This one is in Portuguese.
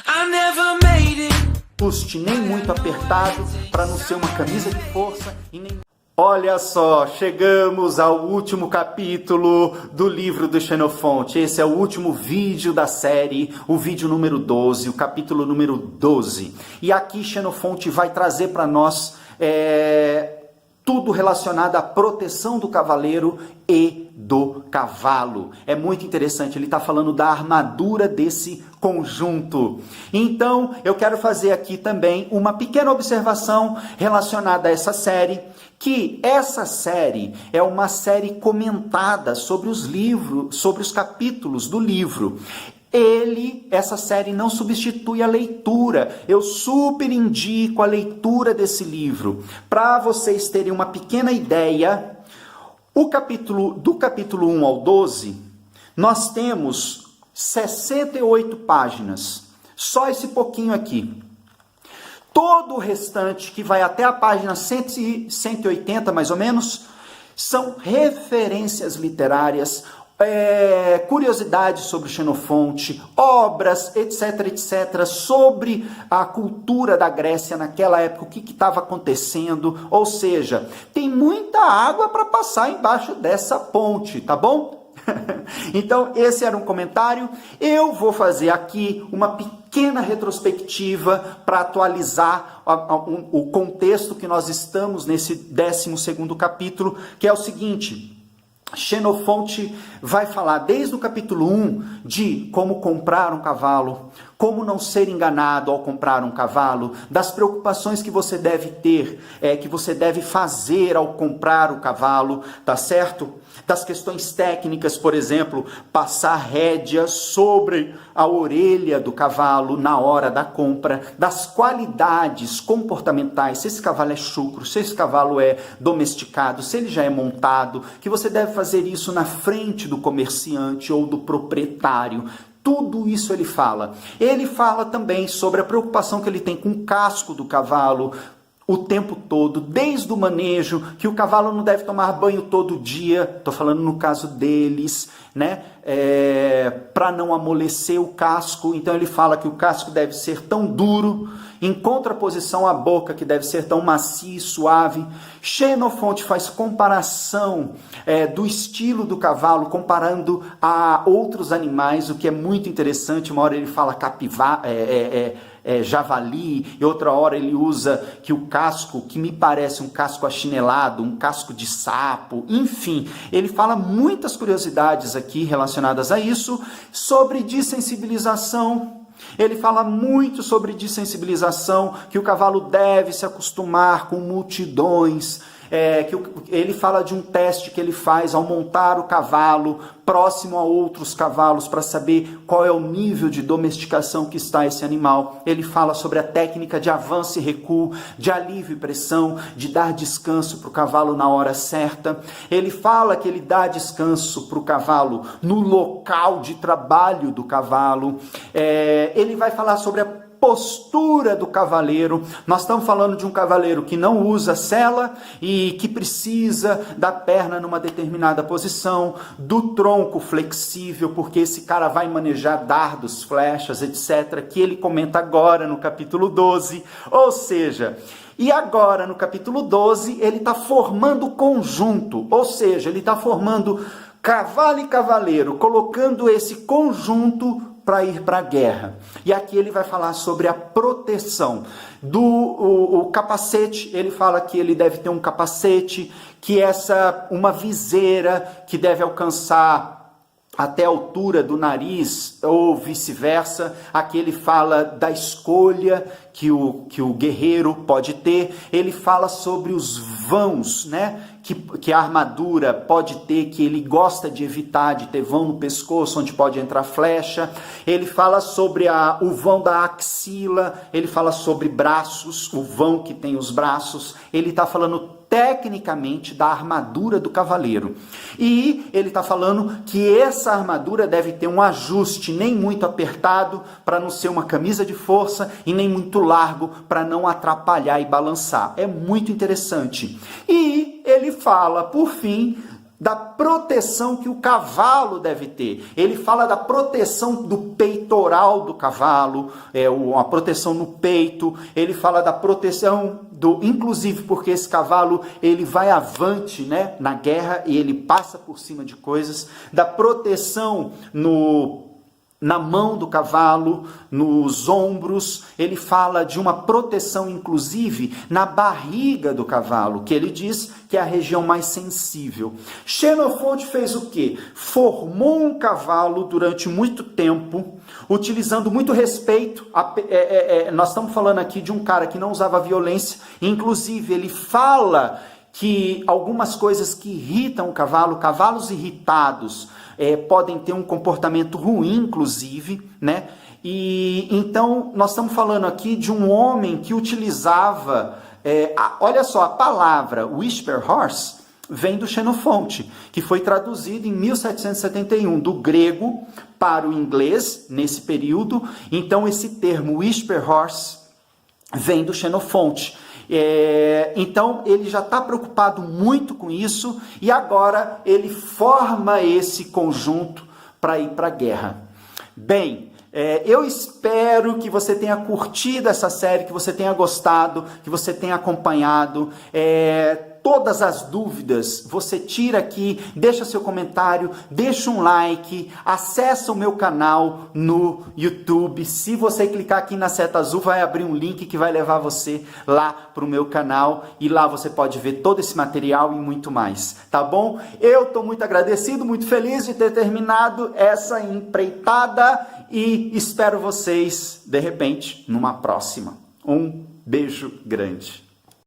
I never made it. Ajuste nem muito apertado para não ser uma camisa de força e nem... Olha só, chegamos ao último capítulo do livro do Xenofonte. Esse é o último vídeo da série, o vídeo número 12, o capítulo número 12. E aqui Xenofonte vai trazer para nós tudo relacionado à proteção do cavaleiro e do cavalo. É muito interessante, ele está falando da armadura desse conjunto. Então, eu quero fazer aqui também uma pequena observação relacionada a essa série, que essa série é uma série comentada sobre os livros, sobre os capítulos do livro. Essa série não substitui a leitura. Eu super indico a leitura desse livro. Para vocês terem uma pequena ideia, do capítulo 1 ao 12, nós temos 68 páginas. Só esse pouquinho aqui. Todo o restante, que vai até a página 180 mais ou menos, são referências literárias, curiosidades sobre o Xenofonte, obras, etc, etc, sobre a cultura da Grécia naquela época, o que estava acontecendo, ou seja, tem muita água para passar embaixo dessa ponte, tá bom? Então, esse era um comentário. Eu vou fazer aqui uma pequena retrospectiva para atualizar o contexto que nós estamos nesse 12º capítulo, que é o seguinte: Xenofonte vai falar desde o capítulo 1 de como comprar um cavalo, como não ser enganado ao comprar um cavalo, das preocupações que você deve ter, que você deve fazer ao comprar o cavalo, tá certo? Das questões técnicas, por exemplo, passar rédea sobre a orelha do cavalo na hora da compra, das qualidades comportamentais, se esse cavalo é chucro, se esse cavalo é domesticado, se ele já é montado, que você deve fazer isso na frente do comerciante ou do proprietário. Tudo isso ele fala. Ele fala também sobre a preocupação que ele tem com o casco do cavalo o tempo todo, desde o manejo, que o cavalo não deve tomar banho todo dia, estou falando no caso deles, né? Para não amolecer o casco. Então ele fala que o casco deve ser tão duro, em contraposição à boca, que deve ser tão macia e suave. Xenofonte faz comparação do estilo do cavalo, comparando a outros animais, o que é muito interessante. Uma hora ele fala javali, e outra hora ele usa que o casco, que me parece um casco achinelado, um casco de sapo, enfim, ele fala muitas curiosidades aqui relacionadas a isso, sobre dessensibilização. Ele fala muito sobre dessensibilização, que o cavalo deve se acostumar com multidões, ele fala de um teste que ele faz ao montar o cavalo próximo a outros cavalos para saber qual é o nível de domesticação que está esse animal. Ele fala sobre a técnica de avanço e recuo, de alívio e pressão, de dar descanso para o cavalo na hora certa. Ele fala que ele dá descanso para o cavalo no local de trabalho do cavalo. Ele vai falar sobre a postura do cavaleiro. Nós estamos falando de um cavaleiro que não usa sela e que precisa da perna numa determinada posição, do tronco flexível, porque esse cara vai manejar dardos, flechas, etc., que ele comenta agora no capítulo 12. Ou seja, e agora no capítulo 12 ele está formando conjunto, ou seja, ele está formando cavalo e cavaleiro, colocando esse conjunto para ir para a guerra. E aqui ele vai falar sobre a proteção do capacete. Ele fala que ele deve ter um capacete, que uma viseira que deve alcançar até a altura do nariz, ou vice-versa. Aqui ele fala da escolha que o guerreiro pode ter. Ele fala sobre os vãos, né? Que a armadura pode ter, que ele gosta de evitar, de ter vão no pescoço, onde pode entrar flecha. Ele fala sobre o vão da axila, ele fala sobre braços, o vão que tem os braços. Ele está falando tecnicamente da armadura do cavaleiro. E ele está falando que essa armadura deve ter um ajuste nem muito apertado, para não ser uma camisa de força, e nem muito largo, para não atrapalhar e balançar. É muito interessante. E ele fala, por fim, da proteção que o cavalo deve ter. Ele fala da proteção do peitoral do cavalo, a proteção no peito. Ele fala da proteção inclusive porque esse cavalo ele vai avante, né, na guerra e ele passa por cima de coisas. Da proteção na mão do cavalo, nos ombros. Ele fala de uma proteção, inclusive, na barriga do cavalo, que ele diz que é a região mais sensível. Xenofonte fez o quê? Formou um cavalo durante muito tempo, utilizando muito respeito. Nós estamos falando aqui de um cara que não usava violência, inclusive ele fala que algumas coisas que irritam o cavalo, cavalos irritados, podem ter um comportamento ruim, inclusive, né? E então nós estamos falando aqui de um homem que utilizava, olha só, a palavra Whisper Horse vem do Xenofonte, que foi traduzido em 1771 do grego para o inglês nesse período. Então esse termo Whisper Horse vem do Xenofonte. Então ele já está preocupado muito com isso e agora ele forma esse conjunto para ir para a guerra. Bem, eu espero que você tenha curtido essa série, que você tenha gostado, que você tenha acompanhado. Todas as dúvidas você tira aqui, deixa seu comentário, deixa um like, acessa o meu canal no YouTube. Se você clicar aqui na seta azul, vai abrir um link que vai levar você lá para o meu canal e lá você pode ver todo esse material e muito mais, tá bom? Eu estou muito agradecido, muito feliz de ter terminado essa empreitada e espero vocês, de repente, numa próxima. Um beijo grande.